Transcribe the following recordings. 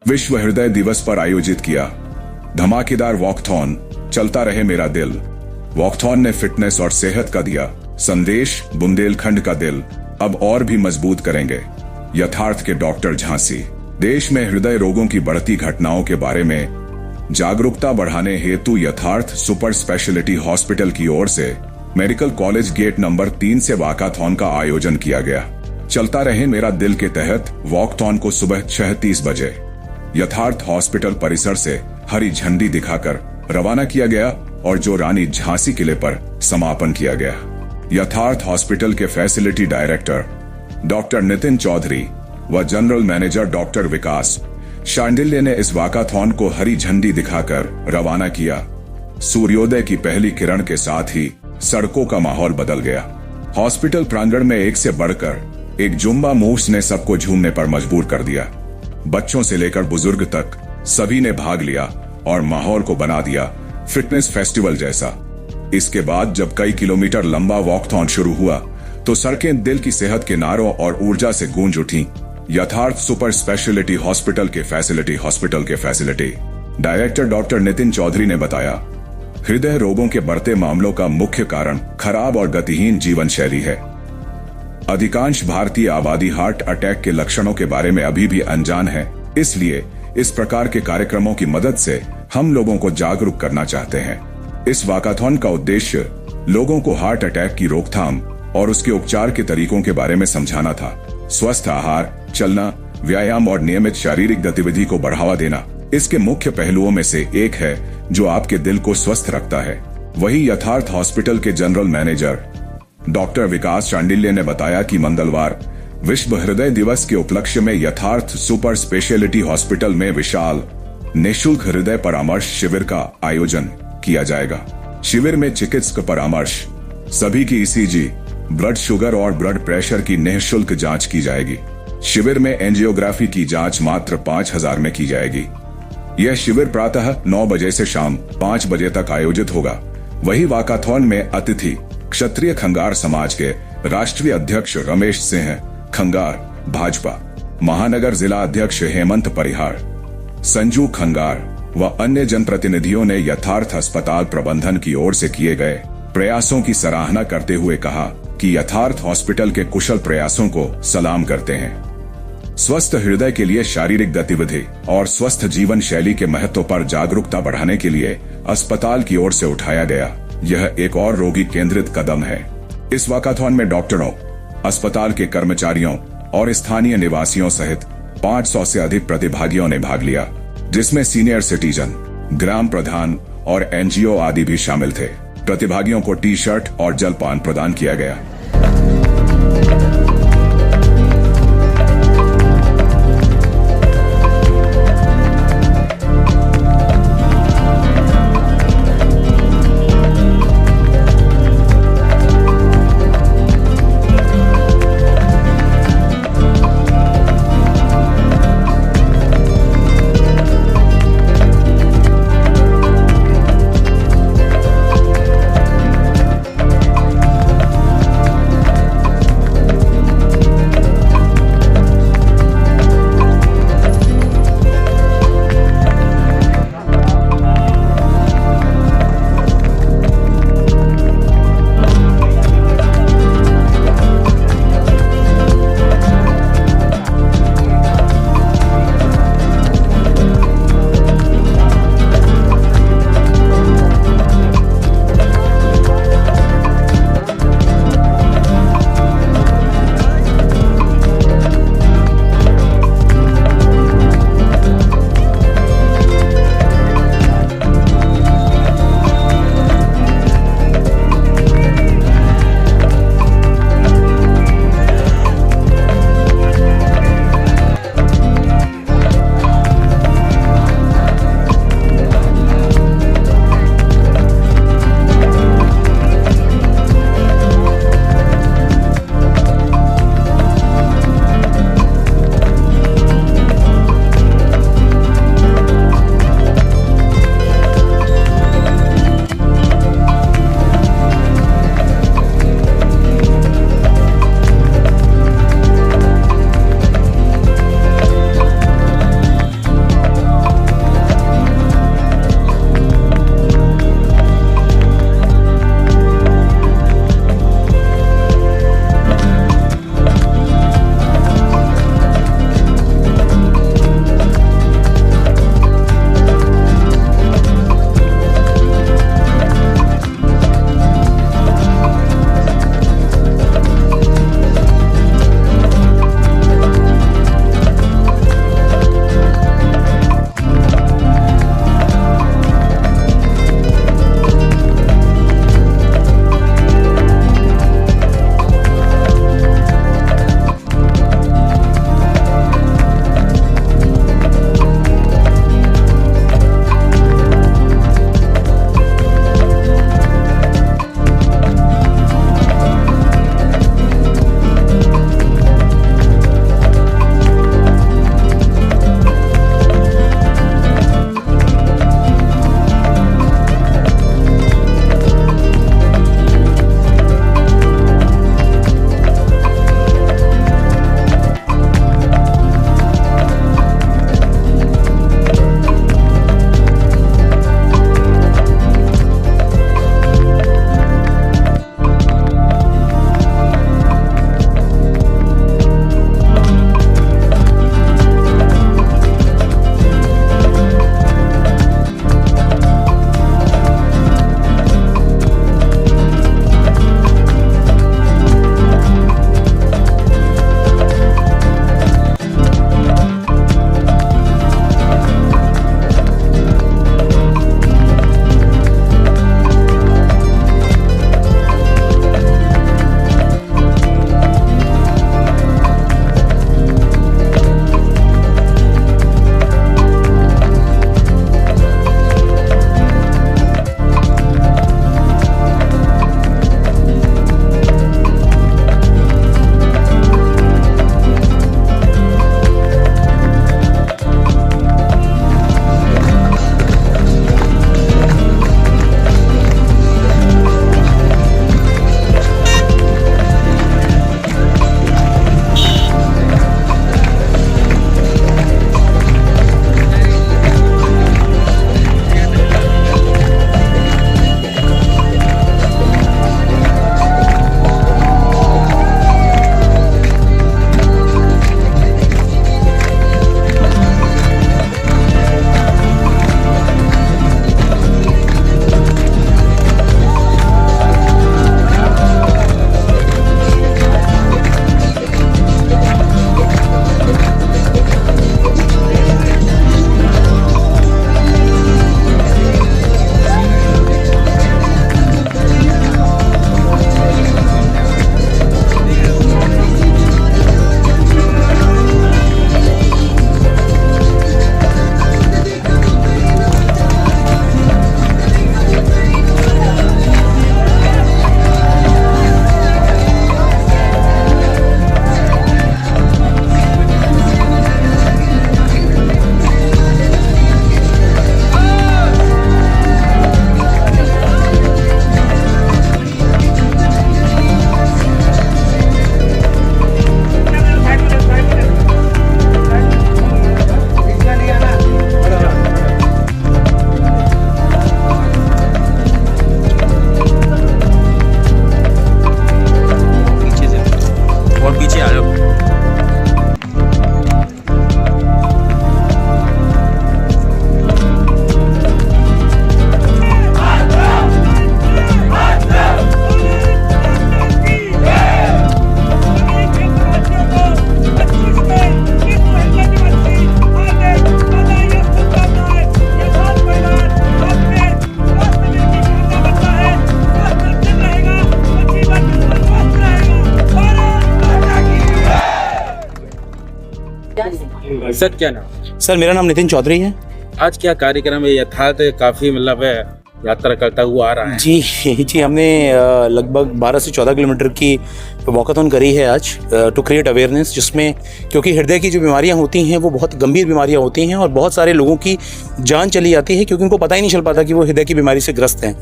विश्व हृदय दिवस पर आयोजित किया धमाकेदार वॉकथॉन, चलता रहे मेरा दिल। वॉकथॉन ने फिटनेस और सेहत का दिया संदेश, बुंदेलखंड का दिल अब और भी मजबूत करेंगे। यथार्थ के डॉक्टर झांसी। देश में हृदय रोगों की बढ़ती घटनाओं के बारे में जागरूकता बढ़ाने हेतु यथार्थ सुपर स्पेशलिटी हॉस्पिटल की ओर से मेडिकल कॉलेज गेट नंबर 3 से वॉकाथॉन का आयोजन किया गया। चलता रहे मेरा दिल के तहत वॉकथॉन को सुबह 6:30 बजे यथार्थ हॉस्पिटल परिसर से हरी झंडी दिखाकर रवाना किया गया और जो रानी झांसी किले पर समापन किया गया। यथार्थ हॉस्पिटल के facility director doctor Nitin Chaudhary व general manager doctor Vikas Shandilya ने इस वॉकाथॉन को हरी झंडी दिखाकर रवाना किया। सूर्योदय की पहली किरण के साथ ही सड़कों का माहौल बदल गया। हॉस्पिटल प्रांगण में एक से बढ़कर एक जुम्बा मूव्स ने सबको झूमने पर मजबूर कर दिया। बच्चों से लेकर बुजुर्ग तक सभी ने भाग लिया और माहौल को बना दिया फिटनेस फेस्टिवल जैसा। इसके बाद जब कई किलोमीटर लंबा वॉकथॉन शुरू हुआ तो सड़कें दिल की सेहत के नारों और ऊर्जा से गूंज उठी। यथार्थ सुपर स्पेशलिटी हॉस्पिटल के facility director doctor Nitin Chaudhary ने बताया, हृदय रोगों के बढ़ते मामलों का मुख्य कारण खराब और गतिहीन जीवन शैली है। अधिकांश भारतीय आबादी हार्ट अटैक के लक्षणों के बारे में अभी भी अनजान है, इसलिए इस प्रकार के कार्यक्रमों की मदद से हम लोगों को जागरूक करना चाहते हैं। इस वॉकाथॉन का उद्देश्य लोगों को हार्ट अटैक की रोकथाम और उसके उपचार के तरीकों के बारे में समझाना था। स्वस्थ आहार, चलना, व्यायाम और नियमित शारीरिक गतिविधि को बढ़ावा देना इसके मुख्य पहलुओं में से एक है जो आपके दिल को स्वस्थ रखता है। वहीं यथार्थ हॉस्पिटल के general manager doctor Vikas Shandilya ने बताया कि मंगलवार विश्व हृदय दिवस के उपलक्ष्य में यथार्थ सुपर स्पेशलिटी हॉस्पिटल में विशाल निःशुल्क हृदय परामर्श शिविर का आयोजन किया जाएगा। शिविर में चिकित्सक परामर्श, सभी की ईसीजी, ब्लड शुगर और ब्लड प्रेशर की निःशुल्क जांच की जाएगी। शिविर में एंजियोग्राफी की जांच मात्र 5,000 में की जाएगी। यह शिविर प्रातः 9 बजे से शाम 5 बजे तक आयोजित होगा। वही वॉकाथॉन में अतिथि क्षत्रिय खंगार समाज के राष्ट्रीय अध्यक्ष रमेश सिंह खंगार, भाजपा महानगर जिला अध्यक्ष हेमंत परिहार, संजू खंगार व अन्य जनप्रतिनिधियों ने यथार्थ अस्पताल प्रबंधन की ओर से किए गए प्रयासों की सराहना करते हुए कहा कि यथार्थ हॉस्पिटल के कुशल प्रयासों को सलाम करते हैं। स्वस्थ हृदय के लिए शारीरिक गतिविधि और स्वस्थ जीवन शैली के महत्व पर जागरूकता बढ़ाने के लिए अस्पताल की ओर से उठाया गया यह एक और रोगी केंद्रित कदम है। इस वॉकाथॉन में डॉक्टरों, अस्पताल के कर्मचारियों और स्थानीय निवासियों सहित 500 से अधिक प्रतिभागियों ने भाग लिया, जिसमें सीनियर सिटीजन, ग्राम प्रधान और एनजीओ आदि भी शामिल थे। प्रतिभागियों को टी शर्ट और जलपान प्रदान किया गया। सर क्या नाम? सर मेरा नाम नितिन चौधरी है। आज क्या कार्यक्रम है? यथार्थ काफी मतलब यात्रा करता हुआ आ रहा है। जी हमने लगभग 12 से 14 किलोमीटर की वॉकाथॉन करी है आज टू क्रिएट अवेयरनेस, जिसमें क्योंकि हृदय की जो बीमारियां होती हैं वो बहुत गंभीर बीमारियां होती हैं और बहुत सारे लोगों की जान चली जाती है क्योंकि उनको पता ही नहीं चल पाता कि वो हृदय की बीमारी से ग्रस्त हैं।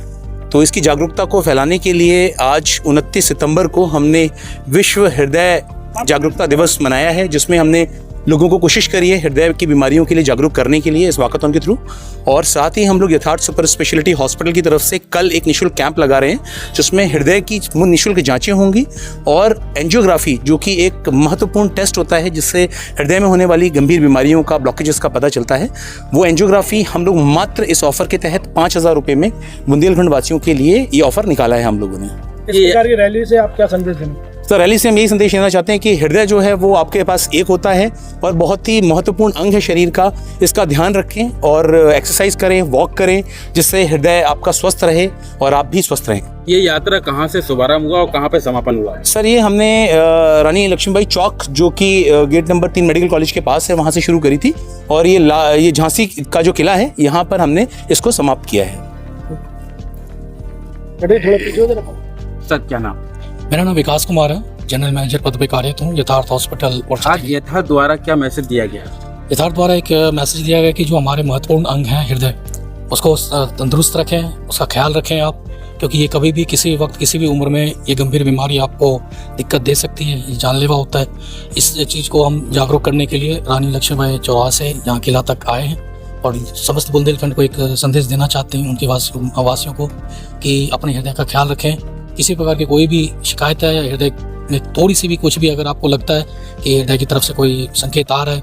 तो इसकी जागरूकता को फैलाने के लिए आज 29 सितंबर को हमने विश्व हृदय जागरूकता दिवस मनाया है, जिसमें हमने लोगों को कोशिश करी है हृदय की बीमारियों के लिए जागरूक करने के लिए इस वॉकाथॉन के थ्रू। और साथ ही हम लोग यथार्थ सुपर स्पेशलिटी हॉस्पिटल की तरफ से कल एक निःशुल्क कैंप लगा रहे हैं जिसमें हृदय की निःशुल्क जांचें होंगी और एंजियोग्राफी, जो कि एक महत्वपूर्ण टेस्ट होता है जिससे हृदय में होने वाली गंभीर बीमारियों का, ब्लॉकेजेस का पता चलता है। वो एंजियोग्राफी हम लोग मात्र इस ऑफर के तहत 5,000 रुपये में बुंदेलखंड वासियों के लिए ये ऑफर निकाला है हम लोगों ने। इस प्रकार की रैली से आप क्या संदेश देंगे? तो रैली से हम यही संदेश देना चाहते हैं कि हृदय जो है वो आपके पास एक होता है और बहुत ही महत्वपूर्ण अंग है शरीर का। इसका ध्यान रखें और एक्सरसाइज करें, वॉक करें, जिससे हृदय आपका स्वस्थ रहे और आप भी स्वस्थ रहें। ये यात्रा कहाँ से शुभारंभ हुआ और कहाँ पे समापन हुआ? सर ये हमने रानी लक्ष्मीबाई चौक, जो कि गेट नंबर 3 मेडिकल कॉलेज के पास है, वहाँ से शुरू करी थी और ये झांसी का जो किला है यहाँ पर हमने इसको समाप्त किया है। सर क्या नाम? मेरा नाम विकास कुमार है, जनरल मैनेजर पद पे कार्यरत हूँ यथार्थ हॉस्पिटल। आज यथार्थ द्वारा क्या मैसेज दिया गया? यथार्थ द्वारा एक मैसेज दिया गया कि जो हमारे महत्वपूर्ण अंग हैं हृदय, उसको तंदुरुस्त रखें, उसका ख्याल रखें आप, क्योंकि ये कभी भी किसी वक्त किसी भी उम्र में ये गंभीर बीमारी आपको दिक्कत दे सकती है, ये जानलेवा होता है। इस चीज़ को हम जागरूक करने के लिए रानी लक्ष्मीबाई चौराहा से यहाँ किला तक आए हैं और समस्त बुंदेलखंड को एक संदेश देना चाहते हैं उनके वासियों को कि अपने हृदय का ख्याल रखें। किसी प्रकार की कोई भी शिकायत है या हृदय में थोड़ी सी भी कुछ भी अगर आपको लगता है कि हृदय की तरफ से कोई संकेत आ रहा है,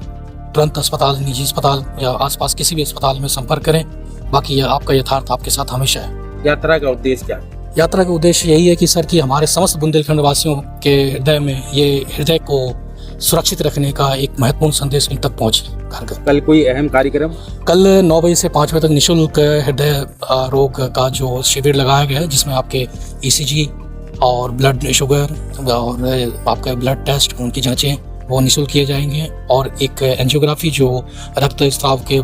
तुरंत अस्पताल, निजी अस्पताल या आसपास किसी भी अस्पताल में संपर्क करें। बाकी आपका यथार्थ आपके साथ हमेशा है। यात्रा का उद्देश्य क्या? यात्रा का उद्देश्य यही है कि सर कि हमारे समस्त बुंदेलखंड वासियों के हृदय में ये हृदय को सुरक्षित रखने का एक महत्वपूर्ण संदेश उन तक पहुँचे घर घर। कल कोई अहम कार्यक्रम? कल 9 बजे से 5 बजे तक निःशुल्क हृदय रोग का जो शिविर लगाया गया है, जिसमें आपके ECG और ब्लड शुगर और आपका ब्लड टेस्ट, उनकी जांचें वो निःशुल्क किए जाएंगे और एक एंजियोग्राफी जो रक्त स्राव के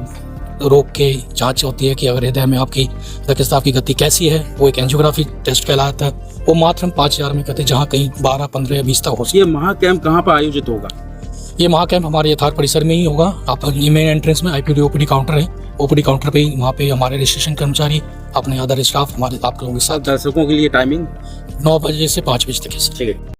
रोग के जांच होती है कि अगर हृदय में आपकी रक्त स्राव की गति कैसी है, वो एक एंजियोग्राफी टेस्ट कहलाता है। वो मात्र हम 5,000 में करते हैं, जहाँ कहीं 12, 15 या 20 तक हो सकता है। ये महाकैंप कहाँ पर आयोजित होगा? ये महाकैंप हमारे यथार्थ परिसर में ही होगा। आप मेन एंट्रेंस में IPD OPD काउंटर है, OPD काउंटर पे ही, वहाँ पे हमारे रजिस्ट्रेशन कर्मचारी, अपने अदर स्टाफ हमारे आप लोगों के साथ। दर्शकों के लिए टाइमिंग 9 बजे से 5 बजे तक है। ठीक है।